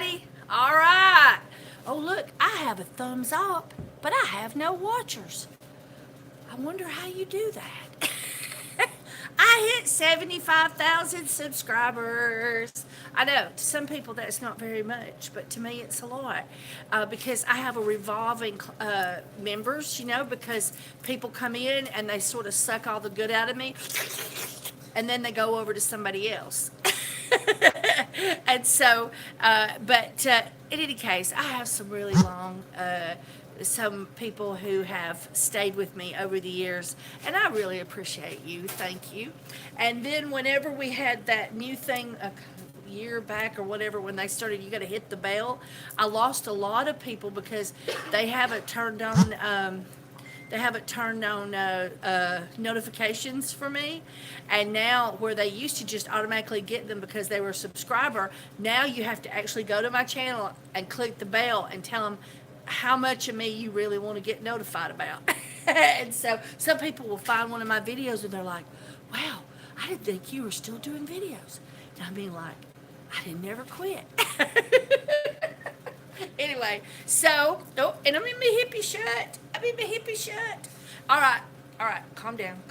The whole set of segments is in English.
everybody. All right. Oh, look, I have a thumbs up, but I have no watchers. I wonder how you do that. I hit 75,000 subscribers. I know to some people that's not very much, but to me it's a lot because I have a revolving members, because people come in and they sort of suck all the good out of me and then they go over to somebody else. And so, in any case, I have some really long, some people who have stayed with me over the years, and I really appreciate you. Thank you. And then, whenever we had that new thing a year back or whatever, when they started, you got to hit the bell, I lost a lot of people because they haven't turned on. Notifications for me, and now where they used to just automatically get them because they were a subscriber, now you have to actually go to my channel and click the bell and tell them how much of me you really want to get notified about. And so some people will find one of my videos and they're like, wow, I didn't think you were still doing videos. And I mean, like, I didn't never quit. Anyway, so, oh, and I'm in my hippie shirt. All right, calm down.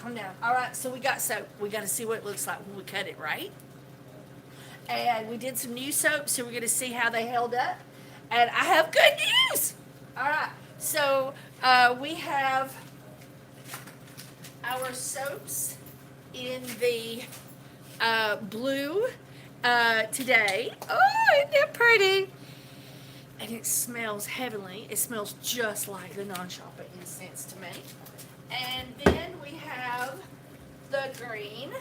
All right, so we got soap. We got to see what it looks like when we cut it, right? And we did some new soap, so we're going to see how they held up. And I have good news. All right, so we have our soaps in the blue today. Oh, isn't that pretty? And it smells heavenly. It smells just like the non-shopper incense to me. And then we have the green.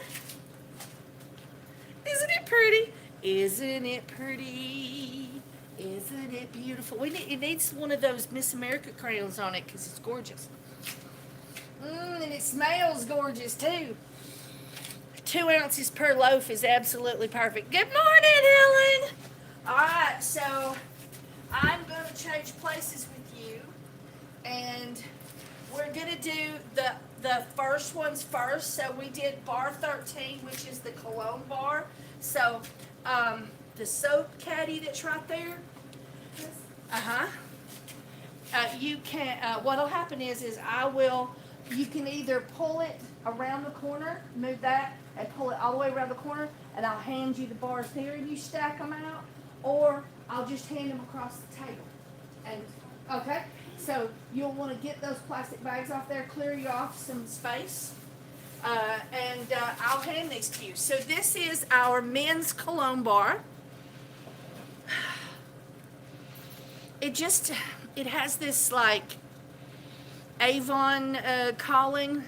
Isn't it pretty? Isn't it pretty? Isn't it beautiful? It needs one of those Miss America crayons on it because it's gorgeous. And it smells gorgeous too. 2 ounces per loaf is absolutely perfect. Good morning, Helen. All right, so I'm going to change places with you, and we're going to do the first ones first. So we did bar 13, which is the cologne bar. So the soap caddy that's right there. Uh-huh. You can, what'll happen is you can either pull it around the corner, move that, and pull it all the way around the corner, and I'll hand you the bars there and you stack them out, or I'll just hand them across the table. And okay, so you'll want to get those plastic bags off there, clear you off some space, and I'll hand these to you. So this is our men's cologne bar. It has this like Avon calling,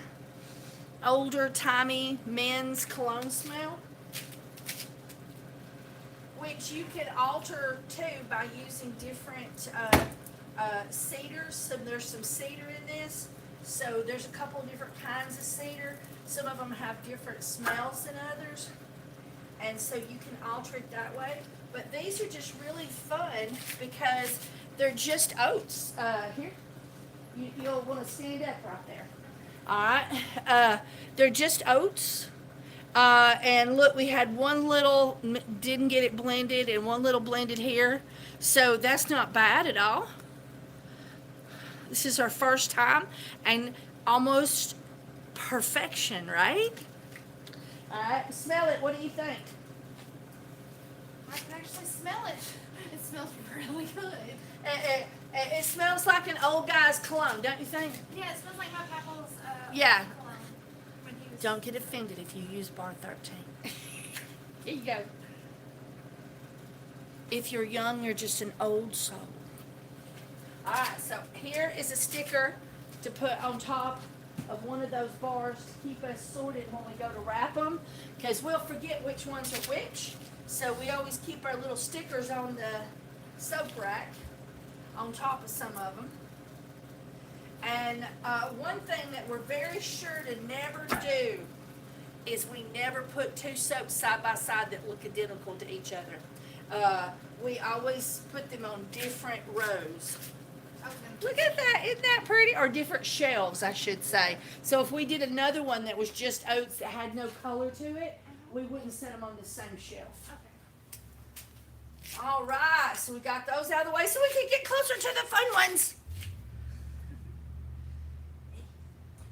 older timey men's cologne smell, which you can alter too by using different cedars. So there's some cedar in this. So there's a couple of different kinds of cedar. Some of them have different smells than others. And so you can alter it that way. But these are just really fun because they're just oats. Here, you'll want to stand up right there. All right. They're just oats. And look, we had one little, didn't get it blended, and one little blended here. So that's not bad at all. This is our first time, and almost perfection, right? All right, smell it. What do you think? I can actually smell it. It smells really good. It smells like an old guy's cologne, don't you think? Yeah, it smells like my papa's Yeah. cologne when he was... Don't get offended if you use bar 13. Here you go. If you're young, you're just an old soul. All right, so here is a sticker to put on top of one of those bars to keep us sorted when we go to wrap them, because we'll forget which ones are which. So we always keep our little stickers on the soap rack on top of some of them. And one thing that we're very sure to never do is we never put two soaps side by side that look identical to each other. We always put them on different rows. Okay. Look at that, isn't that pretty? Or different shelves, I should say. So if we did another one that was just oats that had no color to it, we wouldn't set them on the same shelf. Okay. All right, so we got those out of the way so we can get closer to the fun ones.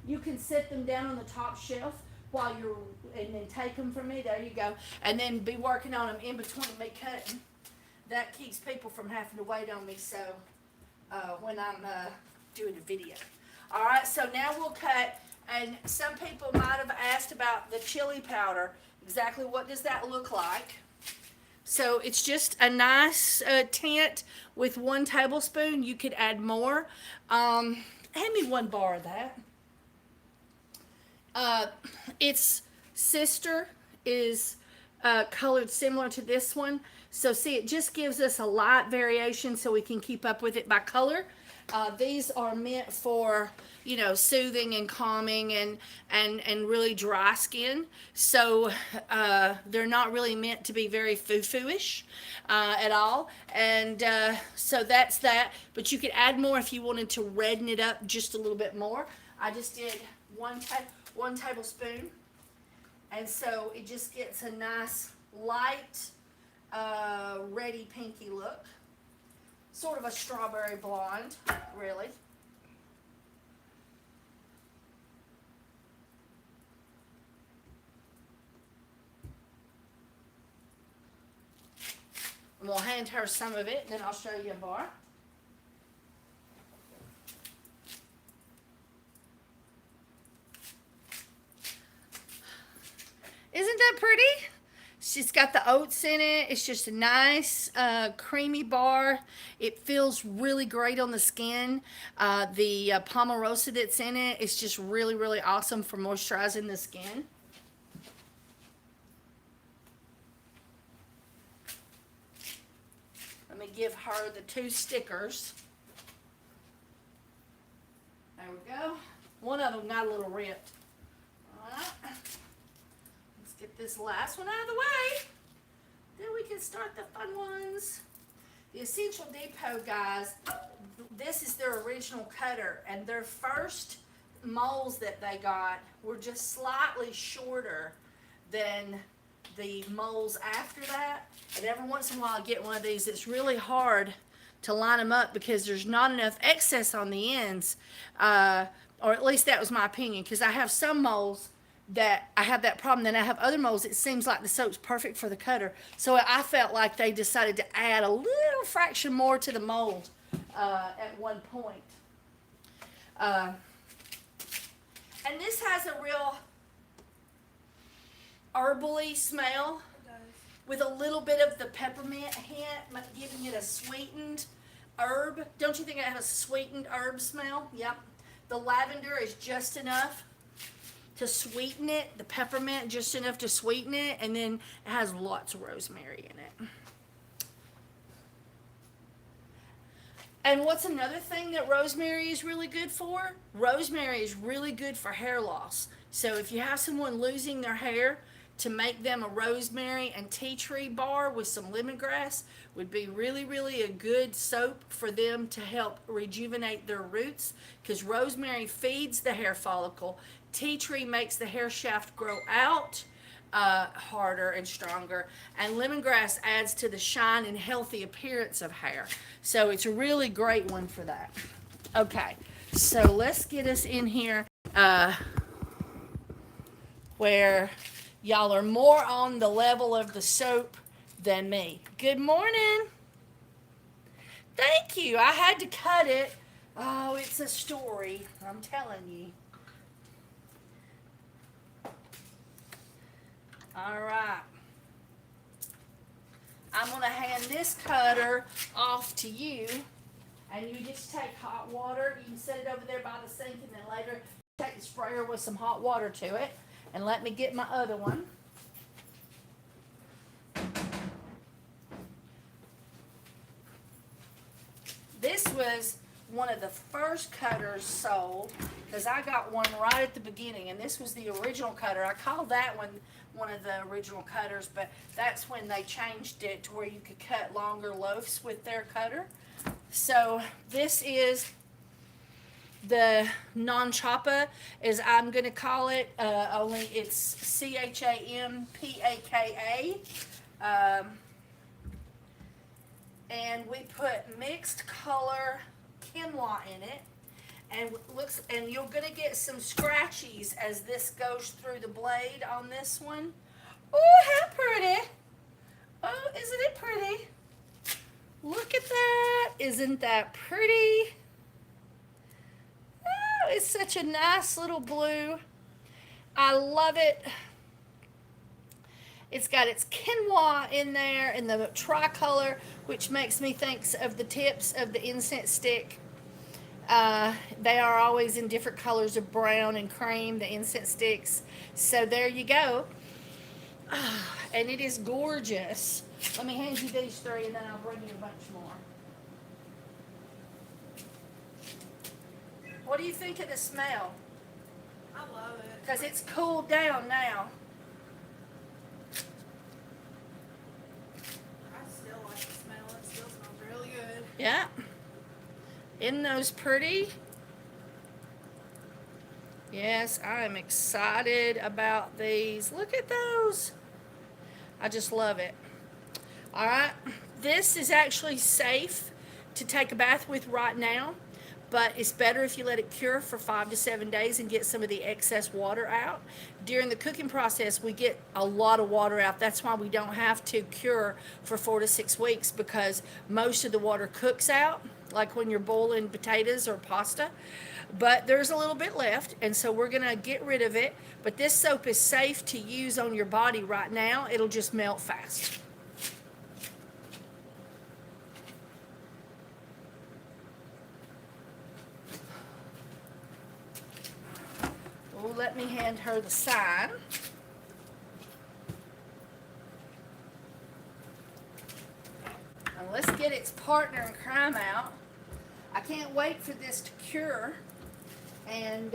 You can set them down on the top shelf while you're, and then take them from me. There you go. And then be working on them in between me cutting. That keeps people from having to wait on me. So when I'm doing a video. All right. So now we'll cut. And some people might have asked about the chili powder. Exactly what does that look like? So it's just a nice tint with 1 tablespoon. You could add more. Hand me 1 bar of that. Its sister is colored similar to this one. So see, it just gives us a light variation so we can keep up with it by color. These are meant for, you know, soothing and calming and really dry skin. So they're not really meant to be very foo-foo-ish at all. And so that's that. But you could add more if you wanted to redden it up just a little bit more. I just did 1 tablespoon. And so it just gets a nice light reddy pinky look. Sort of a strawberry blonde, really. And we'll hand her some of it, and then I'll show you a bar. Isn't that pretty? She's got the oats in it. It's just a nice creamy bar. It feels really great on the skin. The Pomarosa that's in it is just really, really awesome for moisturizing the skin. Let me give her the 2 stickers. There we go. One of them got a little ripped. All right. Get this last one out of the way. Then we can start the fun ones. The Essential Depot guys, this is their original cutter, and their first molds that they got were just slightly shorter than the molds after that. And every once in a while I get one of these. It's really hard to line them up because there's not enough excess on the ends, or at least that was my opinion, because I have some molds that I have that problem. Then I have other molds. It seems like the soap's perfect for the cutter. So I felt like they decided to add a little fraction more to the mold at one point. And this has a real herbally smell with a little bit of the peppermint hint, giving it a sweetened herb. Don't you think it has a sweetened herb smell? Yep. The lavender is just enough to sweeten it, the peppermint just enough to sweeten it, and then it has lots of rosemary in it. And what's another thing that rosemary is really good for? Rosemary is really good for hair loss. So if you have someone losing their hair, to make them a rosemary and tea tree bar with some lemongrass would be really, really a good soap for them to help rejuvenate their roots, because rosemary feeds the hair follicle. Tea tree makes the hair shaft grow out harder and stronger, and lemongrass adds to the shine and healthy appearance of hair. So it's a really great one for that. Okay, so let's get us in here where y'all are more on the level of the soap than me. Good morning. Thank you. I had to cut it. Oh, it's a story, I'm telling you. All right. I'm going to hand this cutter off to you, and you just take hot water. You can set it over there by the sink, and then later take the sprayer with some hot water to it. And let me get my other one. This was one of the first cutters sold, because I got one right at the beginning, and this was the original cutter. I called that one of the original cutters, but that's when they changed it to where you could cut longer loaves with their cutter. So this is the non-choppa, as I'm going to call it, only it's CHAMPAKA. and we put mixed color quinoa in it. And you're gonna get some scratchies as this goes through the blade on this one. Oh, how pretty! Oh, isn't it pretty? Look at that! Isn't that pretty? Oh, it's such a nice little blue. I love it. It's got its quinoa in there and the tricolor, which makes me think of the tips of the incense stick. They are always in different colors of brown and cream, the incense sticks. So there you go. And it is gorgeous. Let me hand you these three and then I'll bring you a bunch more. What do you think of the smell? I love it. Because it's cooled down now. I still like the smell. It still smells really good. Yeah. Isn't those pretty? Yes, I am excited about these. Look at those. I just love it. All right. This is actually safe to take a bath with right now, but it's better if you let it cure for 5 to 7 days and get some of the excess water out. During the cooking process, we get a lot of water out. That's why we don't have to cure for 4 to 6 weeks, because most of the water cooks out, like when you're boiling potatoes or pasta. But there's a little bit left, and so we're going to get rid of it. But this soap is safe to use on your body right now. It'll just melt fast. Well, let me hand her the sign. And let's get its partner in crime out. I can't wait for this to cure and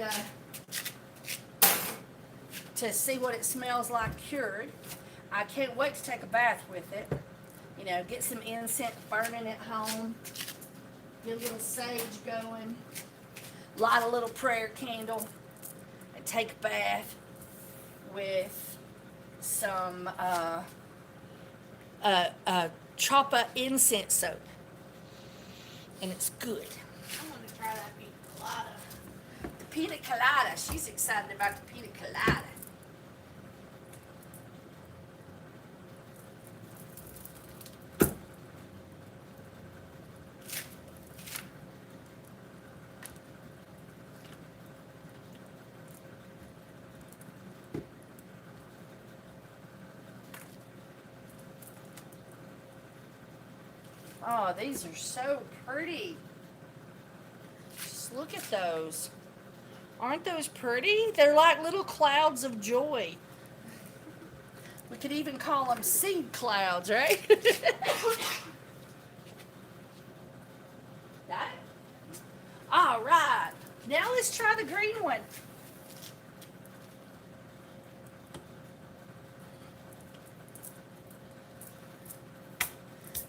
to see what it smells like cured. I can't wait to take a bath with it. You know, get some incense burning at home, get a little sage going, light a little prayer candle, and take a bath with some Choppa incense soap. And it's good. I'm going to try that pina colada. The pina colada. She's excited about the pina colada. Oh, these are so pretty. Just look at those. Aren't those pretty? They're like little clouds of joy. We could even call them seed clouds, right? Got it? All right. Now let's try the green one.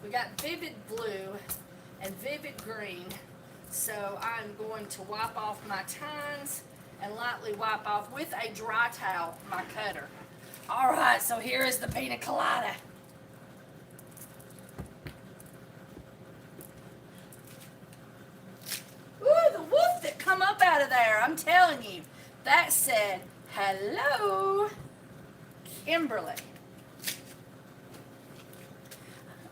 We got vivid blue and vivid green, so I'm going to wipe off my tines and lightly wipe off with a dry towel my cutter. All right, so here is the pina colada. Ooh, the wolf that come up out of there, I'm telling you, that said, hello, Kimberly.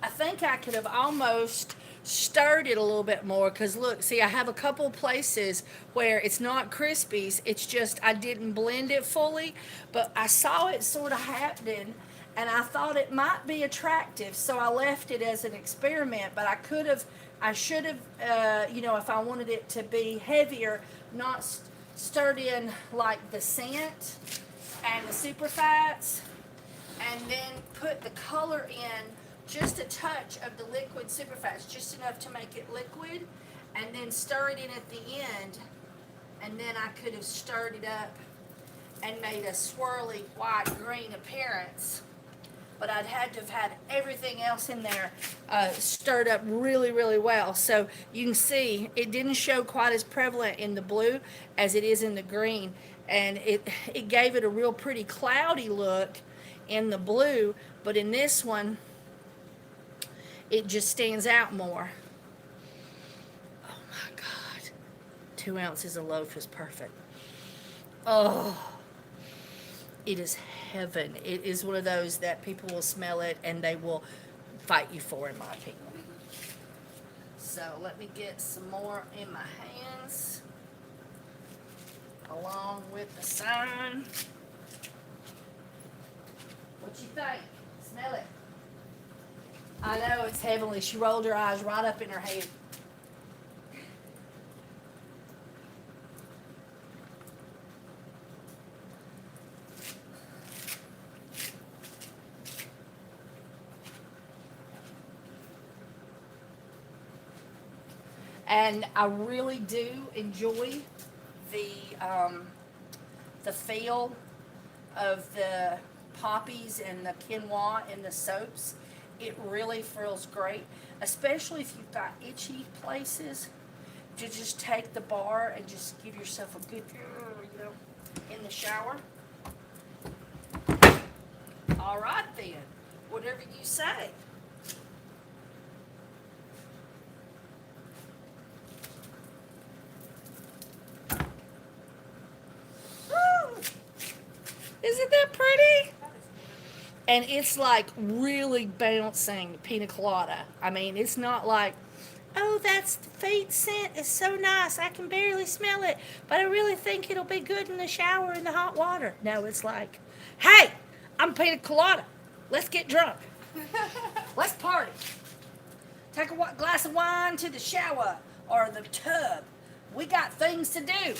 I think I could have almost stirred it a little bit more, because look, see, I have a couple places where it's not crispies, it's just I didn't blend it fully, but I saw it sort of happening and I thought it might be attractive, so I left it as an experiment. But I should have, you know, if I wanted it to be heavier, not stirred in like the scent and the super fats, and then put the color in just a touch of the liquid superfats, just enough to make it liquid, and then stir it in at the end, and then I could have stirred it up and made a swirly white-green appearance. But I'd had to have had everything else in there stirred up really, really well. So you can see it didn't show quite as prevalent in the blue as it is in the green, and it gave it a real pretty cloudy look in the blue, but in this one, it just stands out more. Oh my God. 2 ounces of loaf is perfect. Oh, it is heaven. It is one of those that people will smell it and they will fight you for, in my opinion. So let me get some more in my hands, along with the sign. What you think? Smell it. I know it's heavenly. She rolled her eyes right up in her head. And I really do enjoy the feel of the poppies and the quinoa and the soaps. It really feels great, especially if you've got itchy places. To just take the bar and just give yourself a good, in the shower. All right then, whatever you say. Isn't that pretty? And it's like really bouncing pina colada. I mean, it's not like, oh, that's the faint scent. It's so nice. I can barely smell it, but I really think it'll be good in the shower in the hot water. No, it's like, hey, I'm pina colada. Let's get drunk. Let's party. Take a glass of wine to the shower or the tub. We got things to do.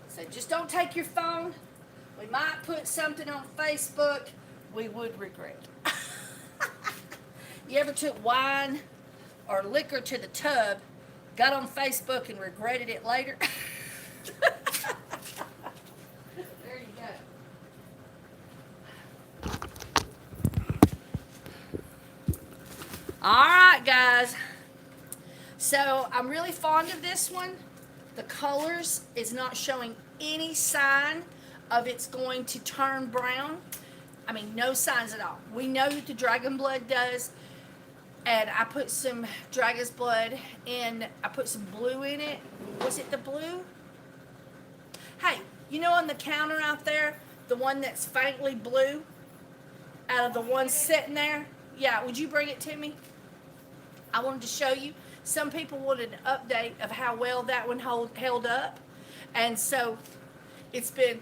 So just don't take your phone. We might put something on Facebook we would regret. You ever took wine or liquor to the tub, got on Facebook and regretted it later? There you go. All right, guys. So I'm really fond of this one. The colors is not showing any sign of it's going to turn brown. I mean, no signs at all. We know that the dragon blood does. And I put some dragon's blood in. I put some blue in it. Was it the blue? Hey, you know on the counter out there, the one that's faintly blue out of the one sitting there? Yeah, would you bring it to me? I wanted to show you. Some people wanted an update of how well that one held up. And so it's been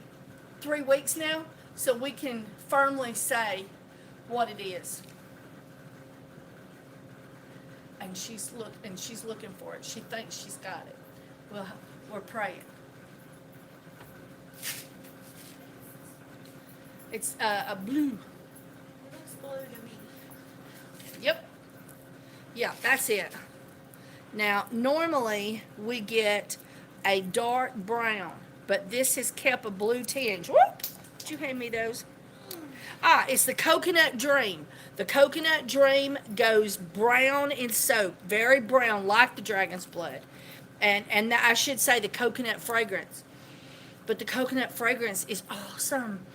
3 weeks now, so we can firmly say what it is. And she's looking for it. She thinks she's got it. Well, we're praying. It's a blue. It looks blue to me. Yep. Yeah, that's it. Now, normally we get a dark brown, but this has kept a blue tinge. Whoop! Did you hand me those? It's the Coconut Dream. The Coconut Dream goes brown in soap, very brown, like the dragon's blood. And I should say the coconut fragrance. But the coconut fragrance is awesome.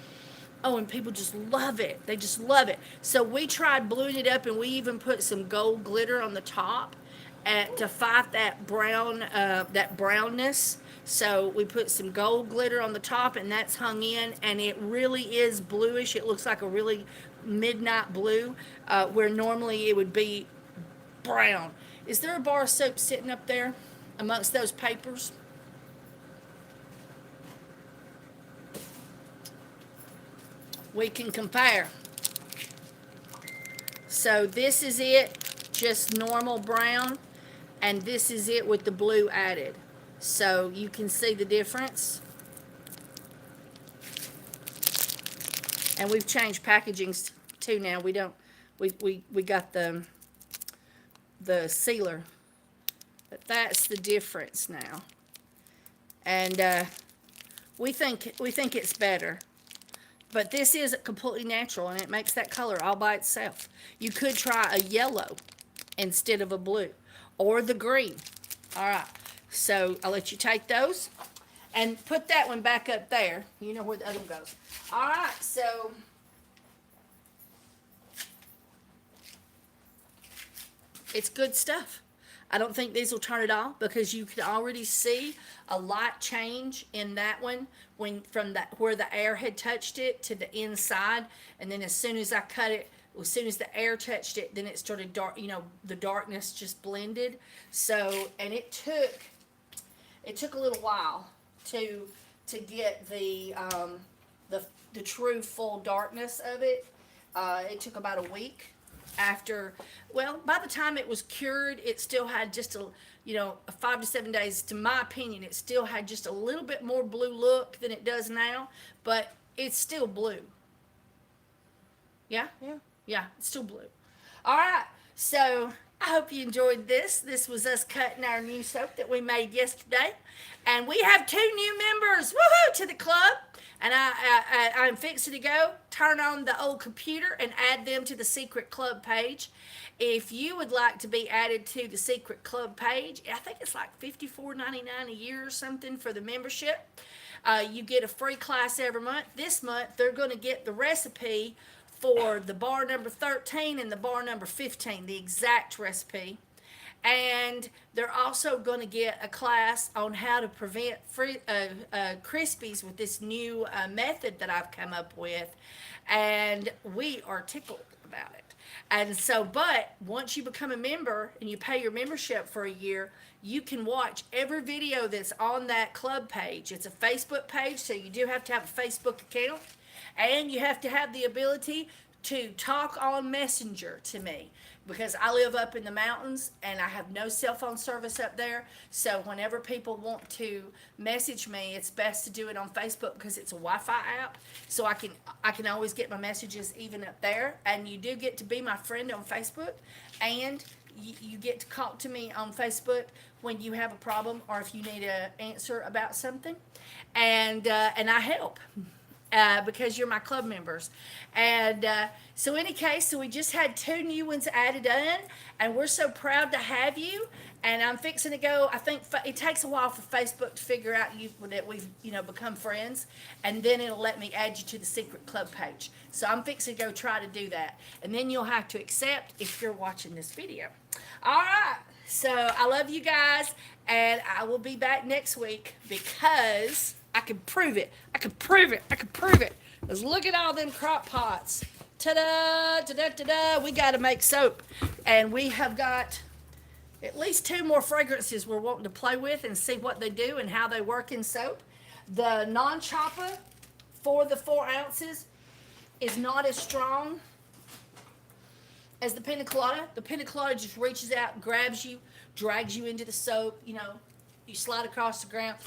Oh, and people just love it. They just love it. So we tried bluing it up, and we even put some gold glitter on the top to fight that brownness. So we put some gold glitter on the top, and that's hung in, and it really is bluish. It looks like a really midnight blue, where normally it would be brown. Is there a bar of soap sitting up there amongst those papers? We can compare. So this is it, just normal brown, and this is it with the blue added. So you can see the difference. And we've changed packagings too now. We got the sealer. But that's the difference now. And we think it's better. But this is completely natural, and it makes that color all by itself. You could try a yellow instead of a blue, or the green. All right, so I'll let you take those, And put that one back up there. You know where the other one goes. All right, so it's good stuff. I don't think these will turn it off because you can already see a light change in that one when from that where the air had touched it to the inside, and then as soon as I cut it, as soon as the air touched it, then it started dark. You know, the darkness just blended. So, and it took a little while to get the true full darkness of it. It took about a week after, well, by the time it was cured, it still had just a 5 to 7 days, to my opinion, it still had just a little bit more blue look than it does now, but it's still blue. Yeah, it's still blue. All right, so I hope you enjoyed this. This was us cutting our new soap that we made yesterday, and we have 2 new members, woohoo, to the club. And I'm fixing to go turn on the old computer and add them to the secret club page. If you would like to be added to the secret club page, I think it's like $54.99 a year or something for the membership. You get a free class every month. This month, they're going to get the recipe for the bar number 13 and the bar number 15, the exact recipe. And they're also going to get a class on how to prevent crispies with this new method that I've come up with. And we are tickled about it. And so, but once you become a member and you pay your membership for a year, you can watch every video that's on that club page. It's a Facebook page, so you do have to have a Facebook account. And you have to have the ability to talk on Messenger to me, because I live up in the mountains and I have no cell phone service up there. So whenever people want to message me, it's best to do it on Facebook because it's a Wi-Fi app. So I can always get my messages even up there. And you do get to be my friend on Facebook, and you get to talk to me on Facebook when you have a problem or if you need an answer about something. And I help. Because you're my club members. And so any case, so we just had 2 new ones added in, and we're so proud to have you. And I'm fixing to go. I think it takes a while for Facebook to figure out that we've become friends, and then it'll let me add you to the secret club page. So I'm fixing to go try to do that, and then you'll have to accept if you're watching this video. All right. So I love you guys, and I will be back next week because I can prove it. I can prove it. Let's look at all them crock pots. Ta-da, ta-da, ta-da. We got to make soap. And we have got at least 2 more fragrances we're wanting to play with and see what they do and how they work in soap. The non-chopper for the 4 ounces is not as strong as the Pina colada. The Pina colada just reaches out, grabs you, drags you into the soap. You slide across the ground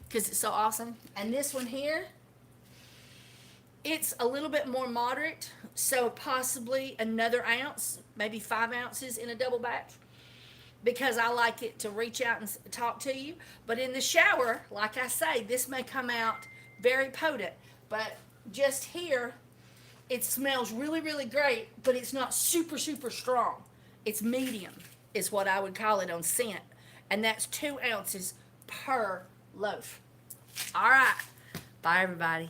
because it's so awesome. And this one here, it's a little bit more moderate, so possibly another ounce, maybe 5 ounces in a double batch, because I like it to reach out and talk to you. But in the shower, like I say, this may come out very potent, but just here, it smells really, really great, but it's not super, super strong. It's medium is what I would call it on scent, and that's 2 ounces per loaf. All right. Bye, everybody.